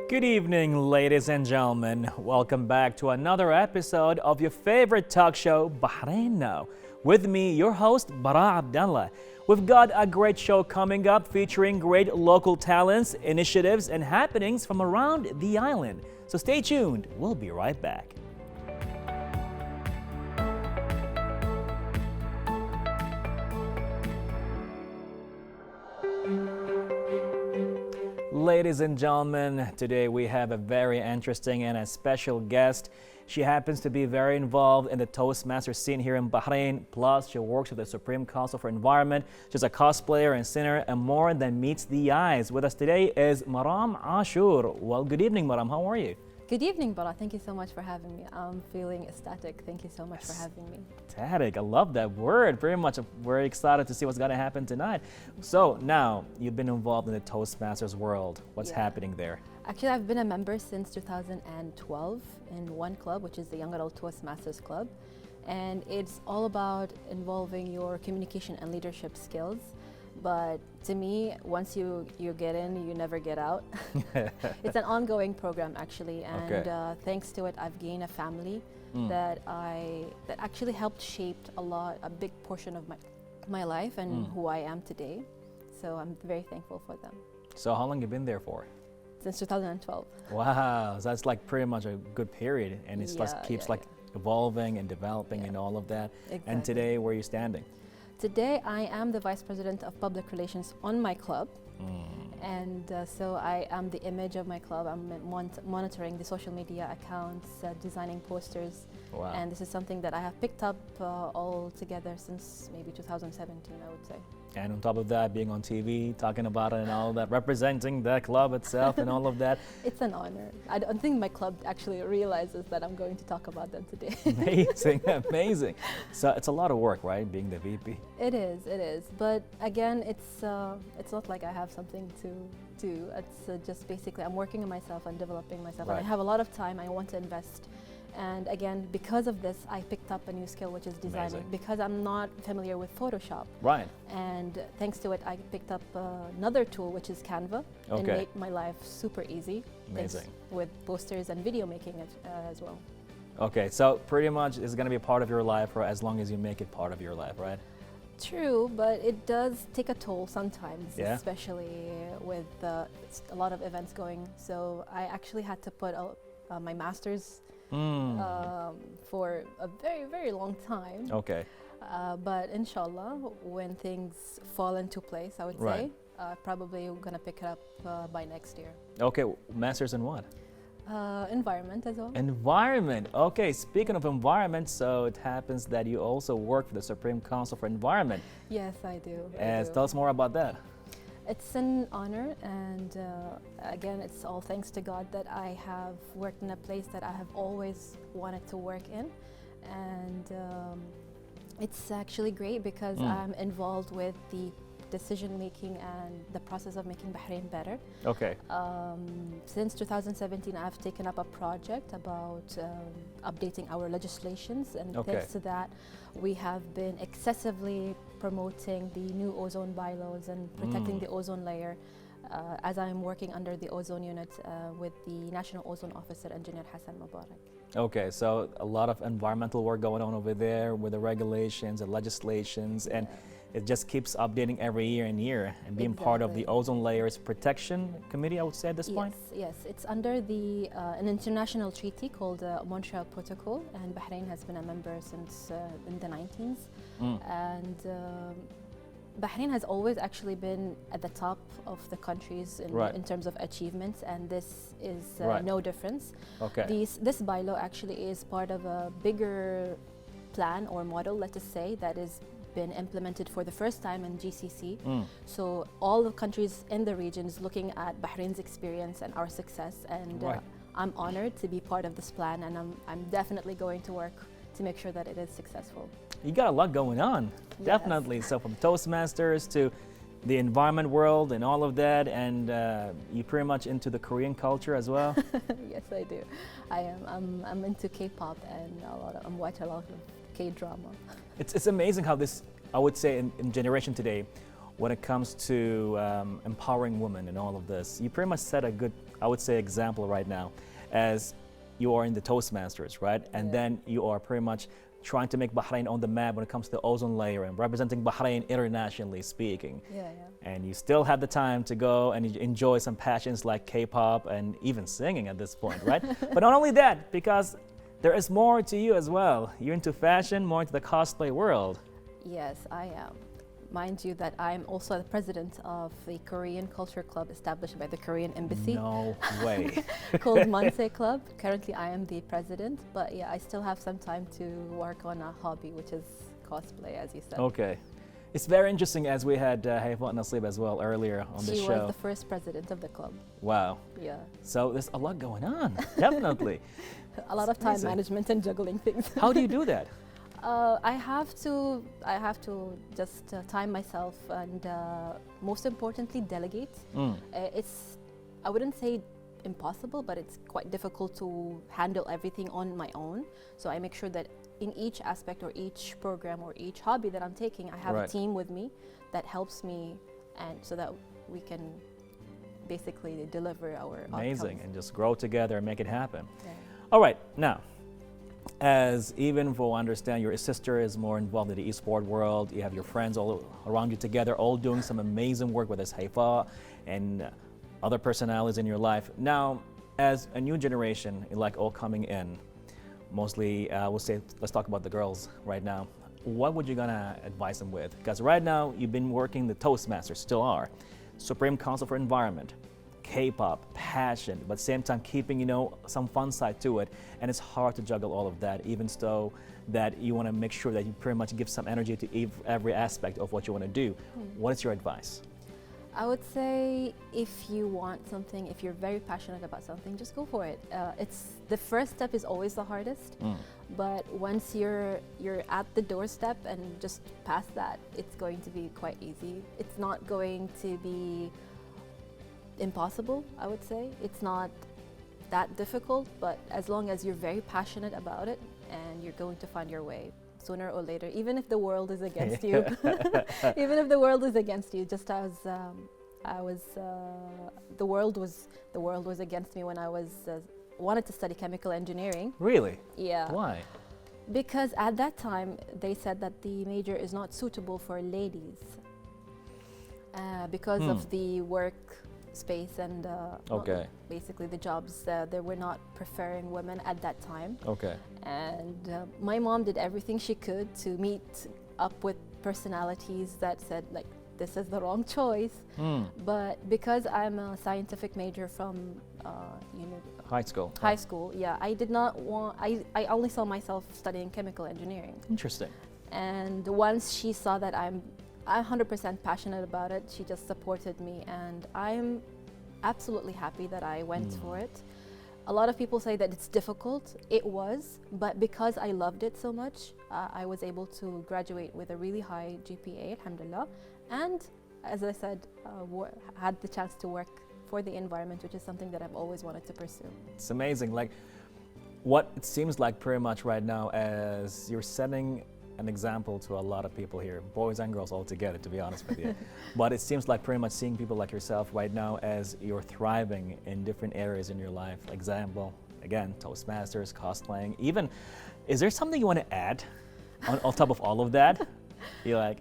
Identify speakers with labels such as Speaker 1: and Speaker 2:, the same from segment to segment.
Speaker 1: Good evening, ladies and gentlemen. Welcome back to another episode of your favorite talk show, Bahrain Now. With me, your host, Bara Abdallah. We've got a great show coming up featuring great local talents, initiatives, and happenings from around the island. So stay tuned. We'll be right back. Ladies and gentlemen, today we have a very interesting and a special guest. She happens to be very involved in the Toastmaster scene here in Bahrain. Plus, she works with the Supreme Council for Environment. She's a cosplayer and singer and more than meets the eyes. With us today is Maram Ashur. Well, good evening, Maram. How are you?
Speaker 2: Good evening, Bara. Thank you so much for having me. I'm feeling ecstatic. Thank you so much for having me.
Speaker 1: Ecstatic. I love that word. Very much. I'm very excited to see what's going to happen tonight. So now you've been involved in the Toastmasters world. What's happening there?
Speaker 2: Actually, I've been a member since 2012 in one club, which is the Young Adult Toastmasters Club. And it's all about involving your communication and leadership skills. But to me, once you get in, you never get out. It's an ongoing program, actually, and thanks to it, I've gained a family that actually helped shape a big portion of my life and who I am today. So I'm very thankful for them.
Speaker 1: So how long have you been there for?
Speaker 2: Since 2012.
Speaker 1: Wow, so that's like pretty much a good period, and it keeps evolving and developing and all of that.
Speaker 2: Exactly.
Speaker 1: And today, where are you standing?
Speaker 2: Today, I am the Vice President of Public Relations on my club. And so I am the image of my club. I'm monitoring the social media accounts, designing posters.
Speaker 1: Wow.
Speaker 2: And this is something that I have picked up all together since maybe 2017, I would say.
Speaker 1: And on top of that, being on TV, talking about it and all that, representing the club itself and all of that.
Speaker 2: It's an honor. I don't think my club actually realizes that I'm going to talk about them today.
Speaker 1: Amazing, amazing. So it's a lot of work, right, being the VP?
Speaker 2: It is. But again, it's not like I have something to do. It's just basically I'm working on myself and developing myself.
Speaker 1: Right.
Speaker 2: And I have a lot of time I want to invest. And again, because of this, I picked up a new skill, which is designing.
Speaker 1: Amazing.
Speaker 2: Because I'm not familiar with Photoshop.
Speaker 1: Right.
Speaker 2: And thanks to it, I picked up another tool, which is Canva, and made my life super easy.
Speaker 1: Amazing.
Speaker 2: With posters and video making as well.
Speaker 1: Okay, so pretty much it's going to be a part of your life for as long as you make it part of your life, right?
Speaker 2: True, but it does take a toll sometimes,
Speaker 1: Yeah?
Speaker 2: especially with a lot of events going. So I actually had to put my master's for a very, very long time.
Speaker 1: Okay.
Speaker 2: But inshallah, when things fall into place, I would say, probably going to pick it up by next year.
Speaker 1: Okay, master's in what?
Speaker 2: Environment as well.
Speaker 1: Environment. Okay, speaking of environment, so it happens that you also work for the Supreme Council for Environment.
Speaker 2: Yes, I do.
Speaker 1: Tell us more about that.
Speaker 2: It's an honor, and again, it's all thanks to God that I have worked in a place that I have always wanted to work in. And it's actually great because I'm involved with the decision making and the process of making Bahrain better.
Speaker 1: Okay.
Speaker 2: Since 2017, I've taken up a project about updating our legislations, and thanks to that, we have been excessively promoting the new ozone bylaws and protecting the ozone layer, as I'm working under the ozone unit with the National Ozone Officer, Engineer Hassan Mubarak.
Speaker 1: Okay, so a lot of environmental work going on over there with the regulations and legislations, and it just keeps updating every year and year, and being part of the Ozone Layers Protection Committee, I would say at this point?
Speaker 2: Yes, it's under an international treaty called the Montreal Protocol, and Bahrain has been a member since in the 90s. And Bahrain has always actually been at the top of the countries in terms of achievements, and this is no difference.
Speaker 1: Okay.
Speaker 2: This bylaw actually is part of a bigger plan or model, let us say, that is been implemented for the first time in GCC. So all the countries in the region is looking at Bahrain's experience and our success, and I'm honored to be part of this plan, and I'm definitely going to work to make sure that it is successful.
Speaker 1: You got a lot going on, definitely. So from Toastmasters to the environment world and all of that, and you pretty much into the Korean culture as well.
Speaker 2: Yes, I do. I am. I'm into K-pop and I'm watching a lot of K-drama.
Speaker 1: It's amazing how this, I would say, in generation today, when it comes to empowering women and all of this. You pretty much set a good, I would say, example right now, as you are in the Toastmasters, right? And then you are pretty much trying to make Bahrain on the map when it comes to the ozone layer and representing Bahrain internationally speaking. And you still have the time to go and enjoy some passions like K-pop and even singing at this point, right? But not only that, because there is more to you as well. You're into fashion, more into the cosplay world.
Speaker 2: Yes, I am. Mind you that I'm also the president of the Korean Culture Club established by the Korean Embassy.
Speaker 1: No way.
Speaker 2: Called Manse Club. Currently I am the president, but yeah, I still have some time to work on a hobby, which is cosplay, as you said.
Speaker 1: Okay. It's very interesting, as we had Haifa Naslib as well earlier on the show.
Speaker 2: She was the first president of the club.
Speaker 1: Wow.
Speaker 2: Yeah.
Speaker 1: So there's a lot going on, definitely.
Speaker 2: A lot of time management and juggling things.
Speaker 1: How do you do that?
Speaker 2: I have to just time myself and most importantly delegate. I wouldn't say impossible, but it's quite difficult to handle everything on my own. So I make sure that in each aspect or each program or each hobby that I'm taking, I have a team with me that helps me, and so that we can basically deliver our
Speaker 1: Amazing,
Speaker 2: outcomes.
Speaker 1: and just grow together and make it happen. All right, now, as even for understand, your sister is more involved in the e-sport world. You have your friends all around you together, all doing some amazing work with this Haifa and other personalities in your life. Now, as a new generation, like all coming in, mostly, we'll say, let's talk about the girls right now. What would you gonna advise them with? Because right now, you've been working the Toastmasters, still are, Supreme Council for Environment, K-pop, passion, but same time keeping, you know, some fun side to it. And it's hard to juggle all of that, even so that you want to make sure that you pretty much give some energy to every aspect of what you want to do. What is your advice?
Speaker 2: I would say if you want something, if you're very passionate about something, just go for it. It's the first step is always the hardest, but once you're at the doorstep and just past that, it's going to be quite easy. It's not going to be impossible, I would say. It's not that difficult, but as long as you're very passionate about it and you're going to find your way sooner or later, even if the world is against you. Even if the world is against you, just as the world was against me when I was wanted to study chemical engineering.
Speaker 1: Really?
Speaker 2: Yeah.
Speaker 1: Why?
Speaker 2: Because at that time they said that the major is not suitable for ladies because of the work space and basically the jobs. They were not preferring women at that time. And my mom did everything she could to meet up with personalities that said, like, this is the wrong choice. But because I'm a scientific major from
Speaker 1: high school.
Speaker 2: Yeah, I did not want. I only saw myself studying chemical engineering.
Speaker 1: Interesting.
Speaker 2: And once she saw that I'm 100% passionate about it, she just supported me, and I'm absolutely happy that I went for it. A lot of people say that it's difficult. It was, but because I loved it so much, I was able to graduate with a really high GPA, alhamdulillah. And as I said, had the chance to work for the environment, which is something that I've always wanted to pursue.
Speaker 1: It's amazing. Like, what it seems like pretty much right now, as you're setting an example to a lot of people here, boys and girls all together, to be honest with you. But it seems like pretty much seeing people like yourself right now as you're thriving in different areas in your life. Example, again, Toastmasters, cosplaying, even, is there something you want to add on top of all of that? You're like,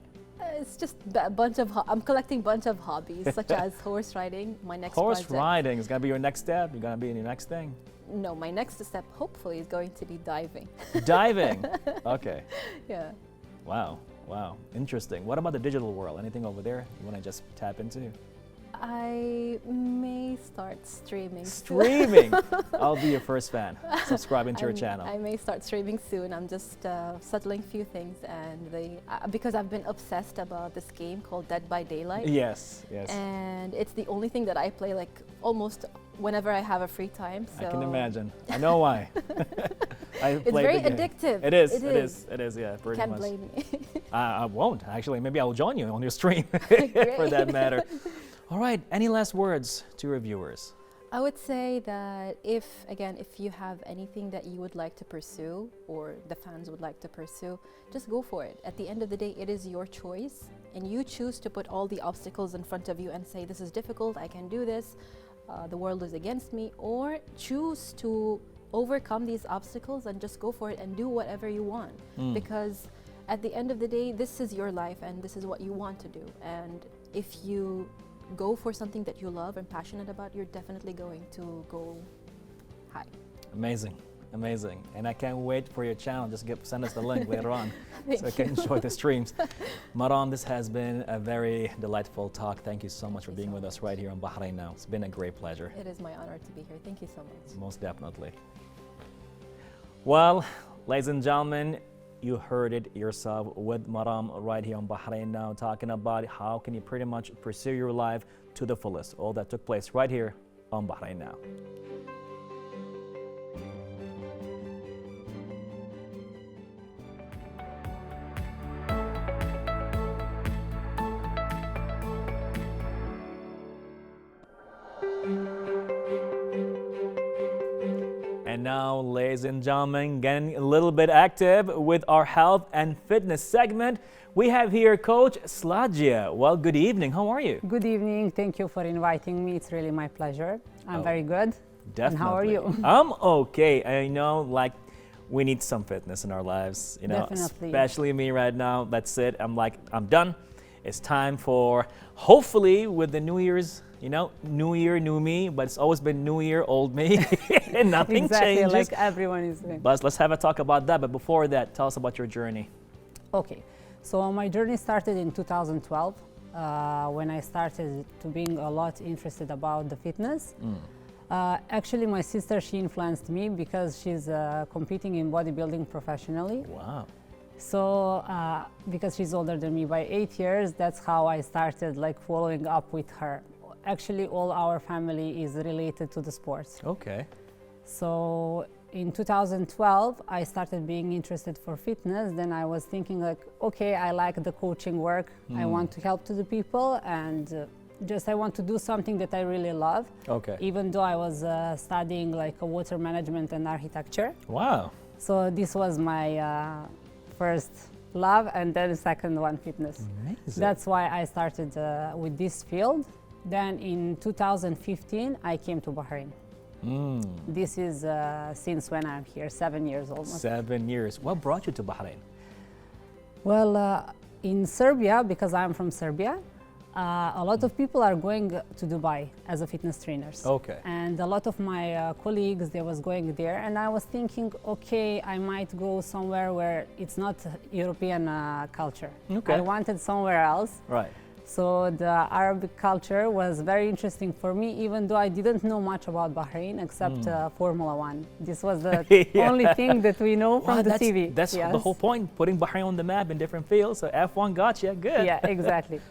Speaker 2: it's just a bunch of, I'm collecting a bunch of hobbies, such as horse riding, my next
Speaker 1: project. Horse riding is going to be your next step? You're going to be in your next thing?
Speaker 2: No, my next step hopefully is going to be diving.
Speaker 1: Diving? Okay.
Speaker 2: Yeah.
Speaker 1: Wow, wow, interesting. What about the digital world? Anything over there you want to just tap into?
Speaker 2: I may start streaming.
Speaker 1: Streaming? I'll be your first fan, subscribing to your channel.
Speaker 2: I may start streaming soon. I'm just settling a few things, and because I've been obsessed about this game called Dead by Daylight.
Speaker 1: Yes, yes.
Speaker 2: And it's the only thing that I play, like, almost whenever I have a free time. So
Speaker 1: I can imagine. I know why.
Speaker 2: It's very addictive.
Speaker 1: It is, yeah, pretty
Speaker 2: Can't
Speaker 1: much.
Speaker 2: blame me.
Speaker 1: I won't, actually. Maybe I'll join you on your stream for that matter. All right, any last words to your viewers?
Speaker 2: I would say that if you have anything that you would like to pursue or the fans would like to pursue, just go for it. At the end of the day, it is your choice, and you choose to put all the obstacles in front of you and say, this is difficult, I can do this, the world is against me, or choose to overcome these obstacles and just go for it and do whatever you want. Because at the end of the day, this is your life and this is what you want to do. And if you go for something that you love and passionate about, you're definitely going to go high.
Speaker 1: Amazing, amazing. And I can't wait for your channel. Just send us the link later on so I can enjoy the streams. Maram, this has been a very delightful talk. Thank you so much for being with us right here on Bahrain Now. It's been a great pleasure.
Speaker 2: It is my honor to be here. Thank you so much.
Speaker 1: Most definitely. Well, ladies and gentlemen, you heard it yourself with Maram right here on Bahrain Now, talking about how can you pretty much pursue your life to the fullest. All that took place right here on Bahrain Now. And now, ladies and gentlemen, getting a little bit active with our health and fitness segment. We have here Coach Sladana. Well, good evening. How are you?
Speaker 3: Good evening. Thank you for inviting me. It's really my pleasure. I'm very good.
Speaker 1: Definitely.
Speaker 3: And how are you?
Speaker 1: I'm okay. I know, like, we need some fitness in our lives, you know,
Speaker 3: Definitely.
Speaker 1: especially me right now. That's it. I'm like, I'm done. It's time for, hopefully, with the New Year's, you know, new year, new me, but it's always been new year, old me, and nothing
Speaker 3: Exactly,
Speaker 1: changes.
Speaker 3: like everyone is doing.
Speaker 1: But let's have a talk about that. But before that, tell us about your journey.
Speaker 3: Okay, so my journey started in 2012 when I started to being a lot interested about the fitness. Actually, my sister, she influenced me because she's competing in bodybuilding professionally.
Speaker 1: Wow.
Speaker 3: So because she's older than me by 8 years, that's how I started like following up with her. Actually, all our family is related to the sports.
Speaker 1: Okay.
Speaker 3: So in 2012, I started being interested for fitness. Then I was thinking like, okay, I like the coaching work. I want to help to the people, and just I want to do something that I really love.
Speaker 1: Okay.
Speaker 3: Even though I was studying like water management and architecture.
Speaker 1: Wow.
Speaker 3: So this was my first love, and then the second one, fitness.
Speaker 1: Amazing.
Speaker 3: That's why I started with this field. Then in 2015, I came to Bahrain. This is since when I'm here, 7 years almost.
Speaker 1: 7 years. What brought you to Bahrain?
Speaker 3: Well, in Serbia, because I'm from Serbia, a lot of people are going to Dubai as a fitness trainers.
Speaker 1: Okay.
Speaker 3: And a lot of my colleagues, they was going there, and I was thinking, okay, I might go somewhere where it's not European culture.
Speaker 1: Okay.
Speaker 3: I wanted somewhere else.
Speaker 1: Right.
Speaker 3: So the Arabic culture was very interesting for me, even though I didn't know much about Bahrain except Formula One. This was the
Speaker 1: Yeah.
Speaker 3: only thing that we know from the TV.
Speaker 1: That's the whole point, putting Bahrain on the map in different fields. So F1 got you. Good.
Speaker 3: Yeah, exactly.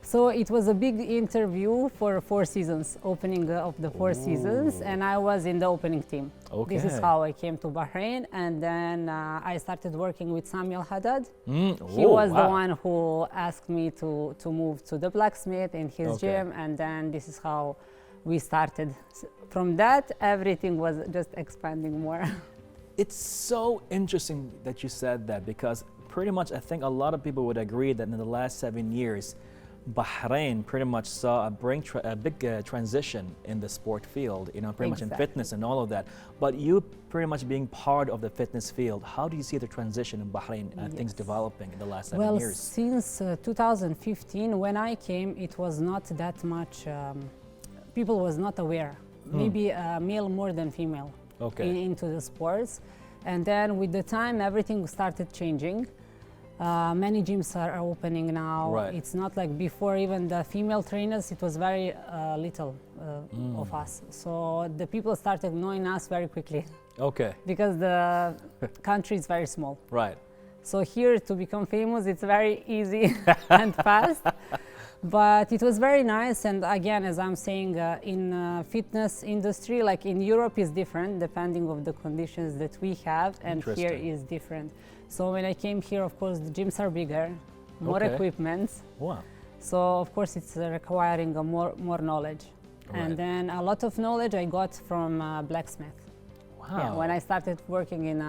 Speaker 3: So it was a big interview for 4 seasons, opening of the 4 seasons, and I was in the opening team.
Speaker 1: Okay.
Speaker 3: This is how I came to Bahrain, and then I started working with Samuel Haddad. He was the one who asked me to move to the blacksmith in his gym, and then this is how we started. From that, everything was just expanding more.
Speaker 1: It's so interesting that you said that, because pretty much I think a lot of people would agree that in the last 7 years, Bahrain pretty much saw a big transition in the sport field, you know, pretty much in fitness and all of that. But you pretty much being part of the fitness field, how do you see the transition in Bahrain and things developing in the last 7 years?
Speaker 3: Well, since 2015, when I came, it was not that much, people was not aware. Maybe male more than female into the sports. And then with the time, everything started changing. Many gyms are opening now.
Speaker 1: Right.
Speaker 3: It's not like before, even the female trainers, it was very little of us. So the people started knowing us very quickly.
Speaker 1: Okay.
Speaker 3: Because the country is very small.
Speaker 1: Right.
Speaker 3: So here to become famous, it's very easy and fast. But it was very nice. And again, as I'm saying, in fitness industry, like in Europe is different depending of the conditions that we have, and here is different. So when I came here, of course, the gyms are bigger, more equipment.
Speaker 1: Wow.
Speaker 3: So of course, it's requiring more knowledge.
Speaker 1: Right.
Speaker 3: And then a lot of knowledge I got from blacksmith.
Speaker 1: Wow.
Speaker 3: Yeah, when I started working in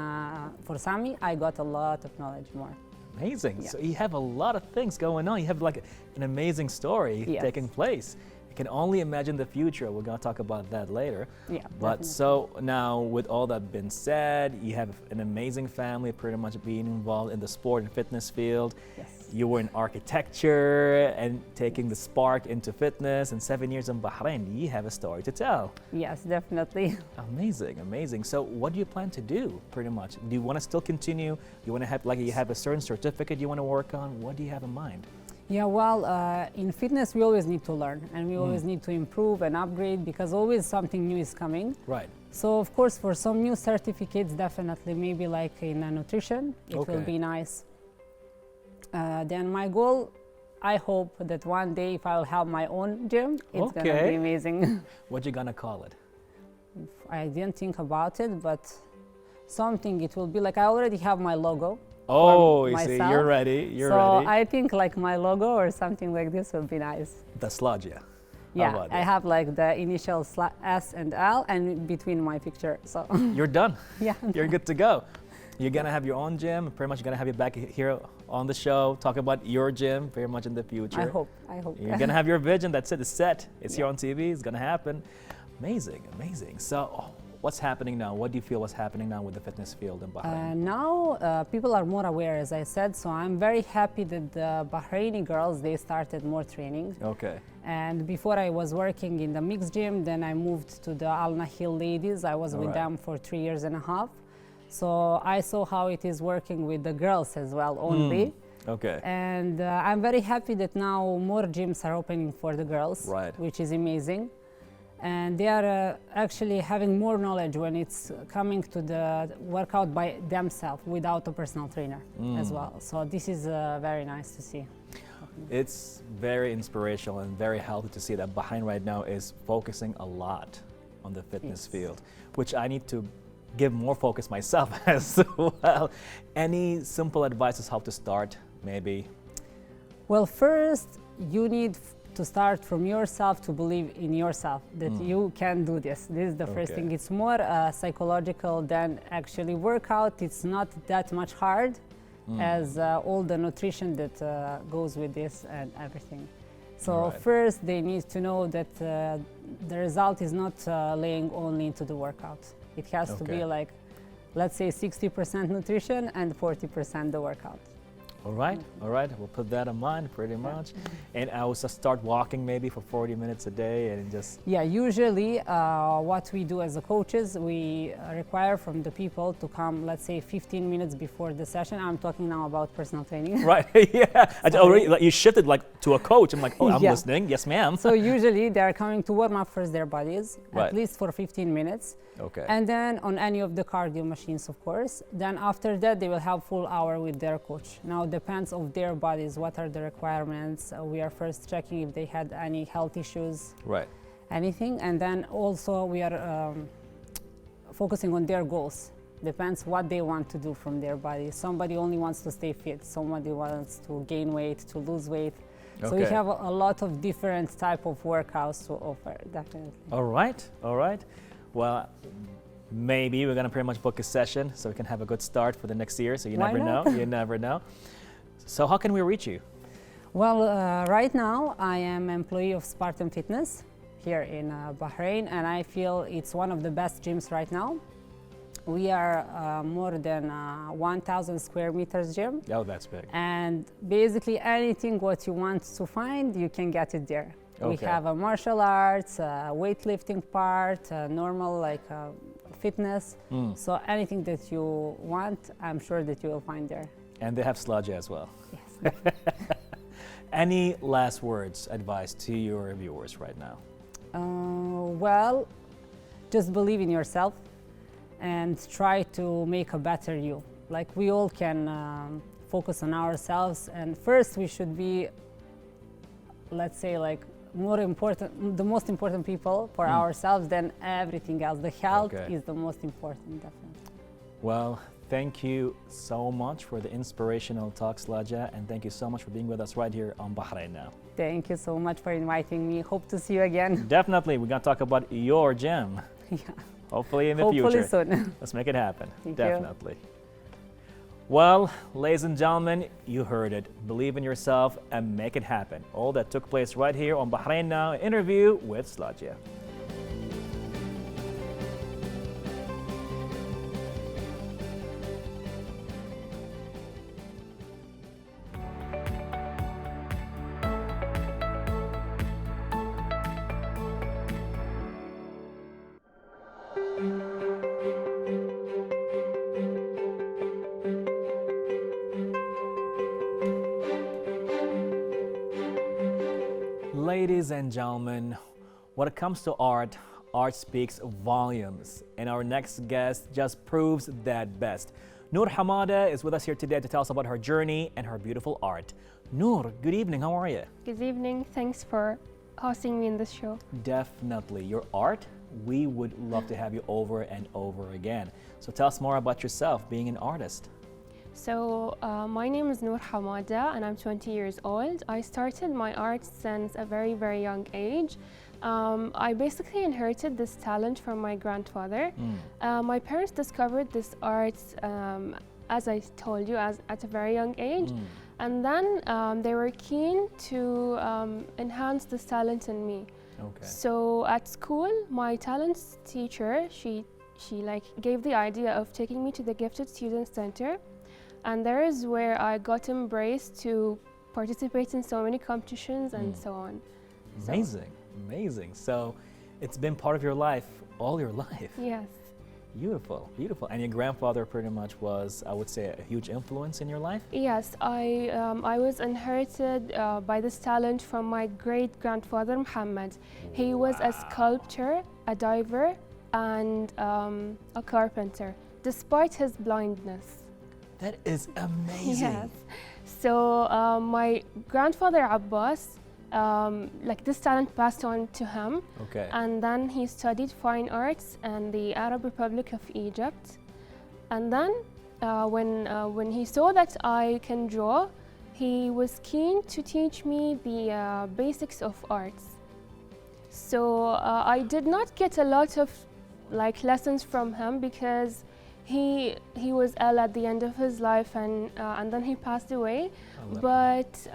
Speaker 3: for Sami, I got a lot of knowledge more.
Speaker 1: Amazing.
Speaker 3: Yeah.
Speaker 1: So you have a lot of things going on. You have like an amazing story
Speaker 3: Yes.
Speaker 1: taking place. You can only imagine the future. We're going to talk about that later.
Speaker 3: Yeah,
Speaker 1: But
Speaker 3: definitely.
Speaker 1: so now with all that been said, you have an amazing family pretty much being involved in the sport and fitness field.
Speaker 3: Yes.
Speaker 1: You were in architecture and taking the spark into fitness, and 7 years in Bahrain. You have a story to tell.
Speaker 3: Yes, definitely.
Speaker 1: Amazing, amazing. So what do you plan to do pretty much? Do you want to still continue? You want to have, like, you have a certain certificate you want to work on? What do you have in mind?
Speaker 3: Yeah, well, in fitness we always need to learn and we always need to improve and upgrade because always something new is coming.
Speaker 1: Right.
Speaker 3: So of course for some new certificates, definitely maybe like in nutrition, it will
Speaker 1: Okay.
Speaker 3: be nice. Then my goal, I hope that one day if I'll have my own gym, it's gonna
Speaker 1: Okay.
Speaker 3: be amazing.
Speaker 1: What you gonna call it?
Speaker 3: I didn't think about it, but something it will be like I already have my logo.
Speaker 1: Oh,
Speaker 3: for
Speaker 1: you see,
Speaker 3: myself.
Speaker 1: you're ready. You're
Speaker 3: so
Speaker 1: ready.
Speaker 3: I think like my logo or something like this will be nice.
Speaker 1: The Sladana.
Speaker 3: Yeah,
Speaker 1: about
Speaker 3: I
Speaker 1: that?
Speaker 3: have like the initial S and L and between my picture. So
Speaker 1: You're done.
Speaker 3: yeah,
Speaker 1: You're good to go. You're gonna have your own gym. Pretty much gonna have you back here on the show. Talk about your gym very much in the future.
Speaker 3: I hope.
Speaker 1: You're gonna have your vision. That's it. It's set. It's here
Speaker 3: Yeah.
Speaker 1: on TV. It's gonna happen. Amazing, amazing. So, what's happening now? What do you feel what's happening now with the fitness field in Bahrain?
Speaker 3: now people are more aware, as I said. So I'm very happy that the Bahraini girls they started more training.
Speaker 1: Okay.
Speaker 3: And before I was working in the mixed gym, then I moved to the Al Nahil ladies. I was with
Speaker 1: Alright.
Speaker 3: them for 3 years and a half. So I saw how it is working with the girls as well only.
Speaker 1: Okay.
Speaker 3: And I'm very happy that now more gyms are opening for the girls,
Speaker 1: Right.
Speaker 3: which is amazing. And they are actually having more knowledge when it's coming to the workout by themselves without a personal trainer as well. So this is very nice to see.
Speaker 1: It's very inspirational and very healthy to see that Bahrain right now is focusing a lot on the fitness
Speaker 3: Yes.
Speaker 1: field, which I need to give more focus myself as well. Any simple advices how to start, maybe?
Speaker 3: Well, first you need to start from yourself to believe in yourself that you can do this. This is the first
Speaker 1: Okay.
Speaker 3: thing. It's more psychological than actually workout. It's not that much hard as all the nutrition that goes with this and everything. So
Speaker 1: Right.
Speaker 3: first they need to know that the result is not laying only into the workout. It has to
Speaker 1: Okay.
Speaker 3: be like, let's say 60% nutrition and 40% the workout.
Speaker 1: All right, all right. We'll put that in mind pretty much. And I will just start walking maybe for 40 minutes a day and just,
Speaker 3: Yeah, usually what we do as the coaches, we require from the people to come, let's say 15 minutes before the session. I'm talking now about personal training.
Speaker 1: right, yeah. I already, like, you shifted like to a coach. I'm like, oh, I'm
Speaker 3: Yeah.
Speaker 1: listening. Yes, ma'am.
Speaker 3: So usually they are coming to warm up first their bodies,
Speaker 1: Right.
Speaker 3: at least for 15 minutes.
Speaker 1: Okay.
Speaker 3: And then on any of the cardio machines, of course. Then after that, they will have full hour with their coach. Now it depends of their bodies, what are the requirements. We are first checking if they had any health issues,
Speaker 1: Right.
Speaker 3: anything. And then also we are focusing on their goals. Depends what they want to do from their body. Somebody only wants to stay fit. Somebody wants to gain weight, to lose weight. So we
Speaker 1: Okay.
Speaker 3: have a lot of different type of workouts to offer, definitely.
Speaker 1: All right, all right. Well, maybe we're gonna pretty much book a session so we can have a good start for the next year. So you
Speaker 3: Why
Speaker 1: never
Speaker 3: not?
Speaker 1: know. You never know. So how can we reach you?
Speaker 3: Well, right now I am employee of Spartan Fitness here in Bahrain, and I feel it's one of the best gyms right now. We are more than 1,000 square meters gym,
Speaker 1: Oh, that's big.
Speaker 3: and basically anything what you want to find, you can get it there. We
Speaker 1: Okay.
Speaker 3: have a martial arts, weightlifting part, normal like fitness. So anything that you want, I'm sure that you will find there.
Speaker 1: And they have sludge as well.
Speaker 3: Yes.
Speaker 1: Any last words, advice to your viewers right now?
Speaker 3: Well, just believe in yourself and try to make a better you. Like we all can focus on ourselves, and first we should be, let's say, like more important, the most important people for ourselves than everything else. The health
Speaker 1: Okay.
Speaker 3: is the most important, definitely.
Speaker 1: Well, thank you so much for the inspirational talk, Slaja, and thank you so much for being with us right here on Bahrain Now.
Speaker 3: Thank you so much for inviting me. Hope to see you again.
Speaker 1: Definitely, we're going to talk about your gem.
Speaker 3: Yeah.
Speaker 1: Hopefully in the
Speaker 3: Hopefully
Speaker 1: future.
Speaker 3: soon.
Speaker 1: Let's make it happen.
Speaker 3: Thank you.
Speaker 1: Definitely. Well, ladies and gentlemen, you heard it. Believe in yourself and make it happen. All that took place right here on Bahrain Now interview with Sladana. Ladies and gentlemen, when it comes to art, art speaks volumes, and our next guest just proves that best. Noor Hamada is with us here today to tell us about her journey and her beautiful art. Noor, good evening, how are you?
Speaker 4: Good evening. Thanks for hosting me in this show.
Speaker 1: Definitely. Your art, we would love to have you over and over again. So tell us more about yourself, being an artist.
Speaker 4: So, my name is Noor Hamada and I'm 20 years old. I started my art since a very, very young age. I basically inherited this talent from my grandfather. My parents discovered this art, as I told you, at a very young age. And then they were keen to enhance this talent in me.
Speaker 1: Okay.
Speaker 4: So at school, my talents teacher, she like gave the idea of taking me to the Gifted Student Center. And there is where I got embraced to participate in so many competitions and so on.
Speaker 1: Amazing, amazing. So it's been part of your life all your life.
Speaker 4: Yes.
Speaker 1: Beautiful, beautiful. And your grandfather pretty much was, I would say, a huge influence in your life?
Speaker 4: Yes, I was inherited by this talent from my great-grandfather Muhammad. He was a sculptor, a diver, and a carpenter, despite his blindness.
Speaker 1: That is amazing.
Speaker 4: Yes. So my grandfather Abbas, like this talent passed on to him.
Speaker 1: Okay.
Speaker 4: And then he studied fine arts in the Arab Republic of Egypt. And then when he saw that I can draw, he was keen to teach me the basics of arts. So I did not get a lot of like lessons from him because he was ill at the end of his life, and then he passed away. But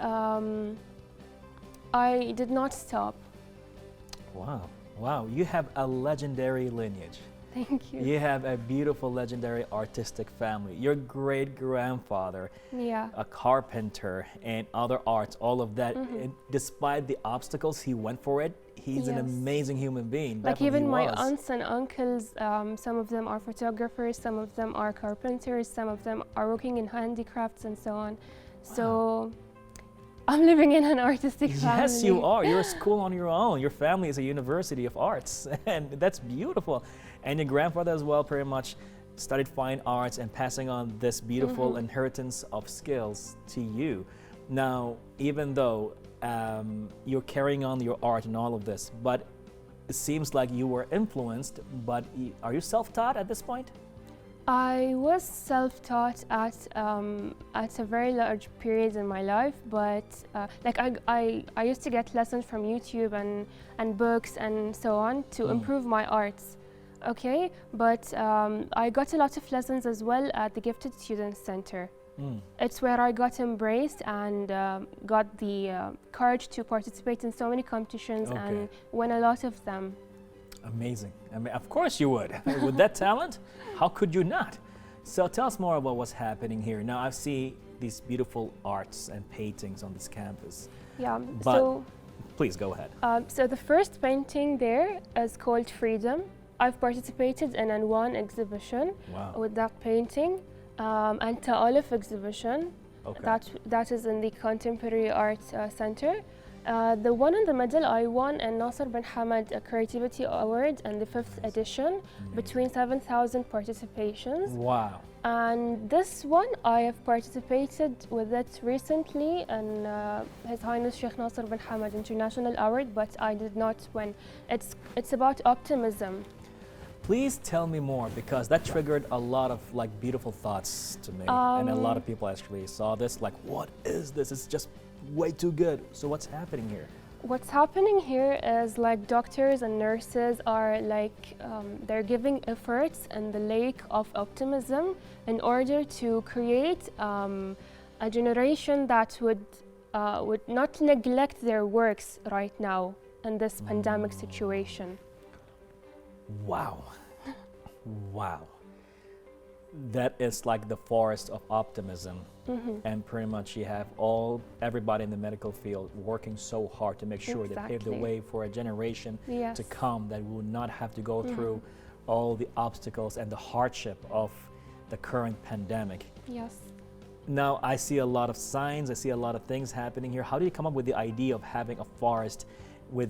Speaker 4: I did not stop.
Speaker 1: Wow, wow, you have a legendary lineage.
Speaker 4: Thank you.
Speaker 1: You have a beautiful, legendary artistic family. Your great-grandfather,
Speaker 4: Yeah.
Speaker 1: a carpenter, and other arts, all of that. And despite the obstacles, he went for it. He's an
Speaker 4: Yes.
Speaker 1: amazing human being.
Speaker 4: Like
Speaker 1: Definitely
Speaker 4: even
Speaker 1: he
Speaker 4: my
Speaker 1: was.
Speaker 4: aunts and uncles, some of them are photographers, some of them are carpenters, some of them are working in handicrafts and so on. So I'm living in an artistic family.
Speaker 1: Yes, you are. You're a school on your own. Your family is a university of arts, and that's beautiful. And your grandfather as well pretty much studied fine arts and passing on this beautiful inheritance of skills to you. Now, even though you're carrying on your art and all of this, but it seems like you were influenced, but are you self-taught at this point?
Speaker 4: I was self-taught at a very large period in my life, but like I used to get lessons from YouTube and books and so on to improve my arts. Okay, but I got a lot of lessons as well at the Gifted Student Center. It's where I got embraced and got the courage to participate in so many competitions and win a lot of them.
Speaker 1: Amazing. I mean, of course you would. With that talent, how could you not? So tell us more about what's happening here. Now I see these beautiful arts and paintings on this campus.
Speaker 4: Yeah,
Speaker 1: But
Speaker 4: so
Speaker 1: please go ahead.
Speaker 4: so the first painting there is called Freedom. I've participated in one exhibition with that painting. And Ta'alif exhibition, that is in the Contemporary Art Center. The one in the middle, I won a Nasser bin Hamad Creativity Award in the 5th edition between 7,000 participations.
Speaker 1: Wow.
Speaker 4: And this one, I have participated with it recently in His Highness Sheikh Nasser bin Hamad International Award, but I did not win. It's about optimism.
Speaker 1: Please tell me more, because that triggered a lot of like beautiful thoughts to me, and a lot of people actually saw this like, what is this? It's just way too good. So what's happening here?
Speaker 4: What's happening here is like doctors and nurses are like they're giving efforts in the lake of optimism in order to create a generation that would not neglect their works right now in this pandemic situation.
Speaker 1: Wow. Wow. That is like the forest of optimism. And pretty much you have everybody in the medical field working so hard to make sure they pave the
Speaker 4: Exactly.
Speaker 1: way for a generation
Speaker 4: Yes.
Speaker 1: to come that will not have to go through all the obstacles and the hardship of the current pandemic.
Speaker 4: Yes.
Speaker 1: Now I see a lot of signs, I see a lot of things happening here. How do you come up with the idea of having a forest with,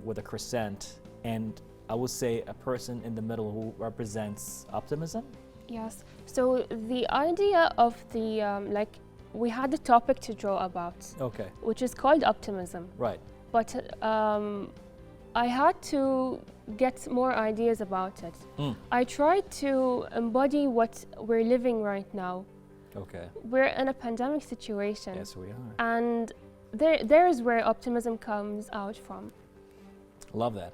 Speaker 1: with a crescent and I would say a person in the middle who represents optimism?
Speaker 4: Yes. So the idea of the we had a topic to draw about,
Speaker 1: Okay,
Speaker 4: which is called optimism.
Speaker 1: right.
Speaker 4: But I had to get more ideas about it. I tried to embody what we're living right now.
Speaker 1: Okay,
Speaker 4: We're in a pandemic situation,
Speaker 1: yes we are.
Speaker 4: and there is where optimism comes out from.
Speaker 1: Love that.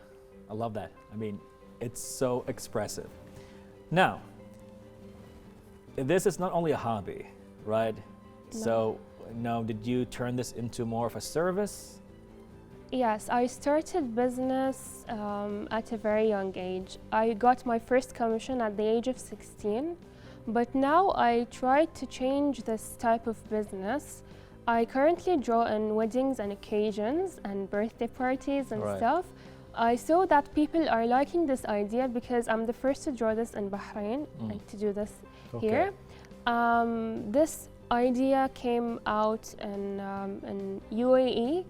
Speaker 1: I love that. I mean, it's so expressive. Now, this is not only a hobby, right?
Speaker 4: No.
Speaker 1: So, now did you turn this into more of a service?
Speaker 4: Yes, I started business at a very young age. I got my first commission at the age of 16, but now I try to change this type of business. I currently draw in weddings and occasions and birthday parties and
Speaker 1: Right.
Speaker 4: stuff. I saw that people are liking this idea because I'm the first to draw this in Bahrain, like to do this here. This idea came out in UAE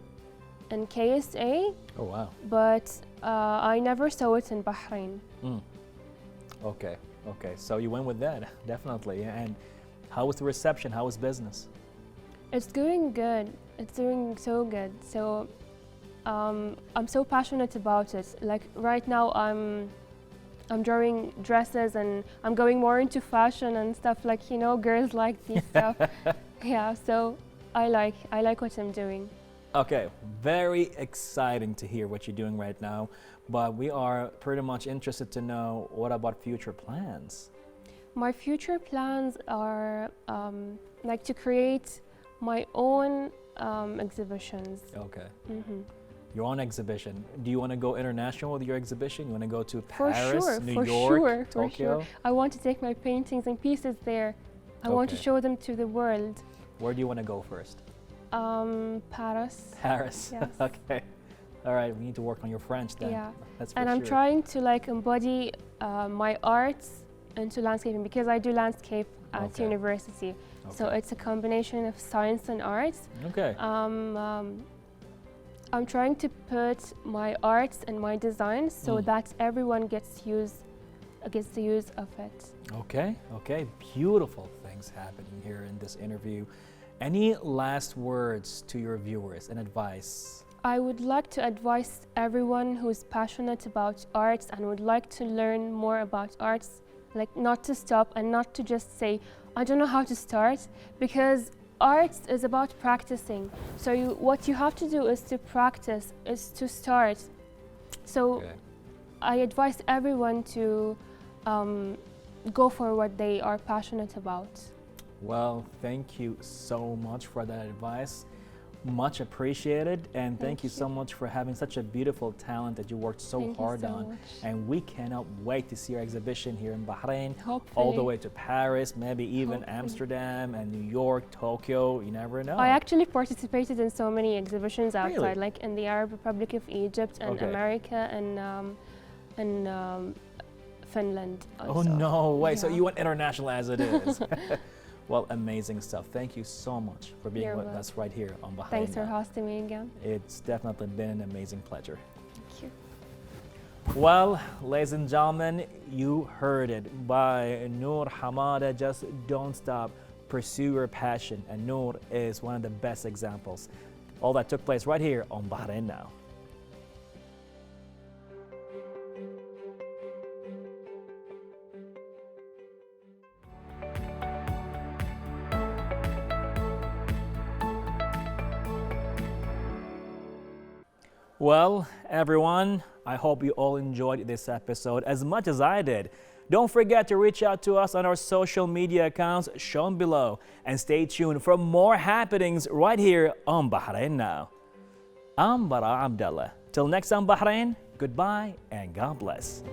Speaker 4: and KSA,
Speaker 1: Oh, wow.
Speaker 4: but I never saw it in Bahrain.
Speaker 1: Okay, okay. So you went with that, definitely. And how was the reception? How was business?
Speaker 4: It's doing good. It's doing so good. So I'm so passionate about it. Like right now, I'm drawing dresses and I'm going more into fashion and stuff. Like girls like this stuff. Yeah. So I like what I'm doing.
Speaker 1: Okay, very exciting to hear what you're doing right now, but we are pretty much interested to know what about future plans?
Speaker 4: My future plans are like to create my own exhibitions.
Speaker 1: Okay. Your own exhibition. Do you want to go international with your exhibition? You want to go to Paris, New York,
Speaker 4: for
Speaker 1: Tokyo?
Speaker 4: sure. I want to take my paintings and pieces there. I want to
Speaker 1: Okay.
Speaker 4: show them to the world.
Speaker 1: Where do you want to go first?
Speaker 4: Paris.
Speaker 1: Paris.
Speaker 4: Yes.
Speaker 1: Okay. All right, we need to work on your French then.
Speaker 4: Yeah.
Speaker 1: That's for
Speaker 4: And I'm
Speaker 1: sure.
Speaker 4: trying to like embody my arts into landscaping because I do landscape at
Speaker 1: Okay.
Speaker 4: university. So
Speaker 1: Okay.
Speaker 4: it's a combination of science and arts.
Speaker 1: Okay.
Speaker 4: I'm trying to put my arts and my designs so that everyone gets the use of it.
Speaker 1: Okay, okay. Beautiful things happening here in this interview. Any last words to your viewers and advice?
Speaker 4: I would like to advise everyone who's passionate about arts and would like to learn more about arts, like not to stop and not to just say, I don't know how to start, because arts is about practicing. So what you have to do is to practice, is to start. So
Speaker 1: Okay.
Speaker 4: I advise everyone to go for what they are passionate about.
Speaker 1: Well, thank you so much for that advice. Much appreciated, and thank you so much for having such a beautiful talent that you worked so
Speaker 4: Thank you
Speaker 1: hard
Speaker 4: so
Speaker 1: on.
Speaker 4: much.
Speaker 1: And we cannot wait to see your exhibition here in Bahrain,
Speaker 4: Hopefully.
Speaker 1: all the way to Paris, maybe even
Speaker 4: Hopefully.
Speaker 1: Amsterdam and New York, Tokyo. You never know.
Speaker 4: I actually participated in so many exhibitions outside,
Speaker 1: Really?
Speaker 4: like in the Arab Republic of Egypt and
Speaker 1: Okay.
Speaker 4: America and Finland.
Speaker 1: Oh
Speaker 4: also.
Speaker 1: no way! So
Speaker 4: Yeah.
Speaker 1: you went international as it is. Well, amazing stuff. Thank you so much for being
Speaker 4: You're
Speaker 1: with
Speaker 4: welcome.
Speaker 1: us right here on Bahrain
Speaker 4: Thanks for
Speaker 1: Now.
Speaker 4: hosting me again.
Speaker 1: It's definitely been an amazing pleasure.
Speaker 4: Thank you.
Speaker 1: Well, ladies and gentlemen, you heard it by Noor Hamada. Just don't stop. Pursue your passion. And Noor is one of the best examples. All that took place right here on Bahrain Now. Well, everyone, I hope you all enjoyed this episode as much as I did. Don't forget to reach out to us on our social media accounts shown below and stay tuned for more happenings right here on Bahrain Now. I'm Bara Abdallah. Till next time, Bahrain, goodbye and God bless.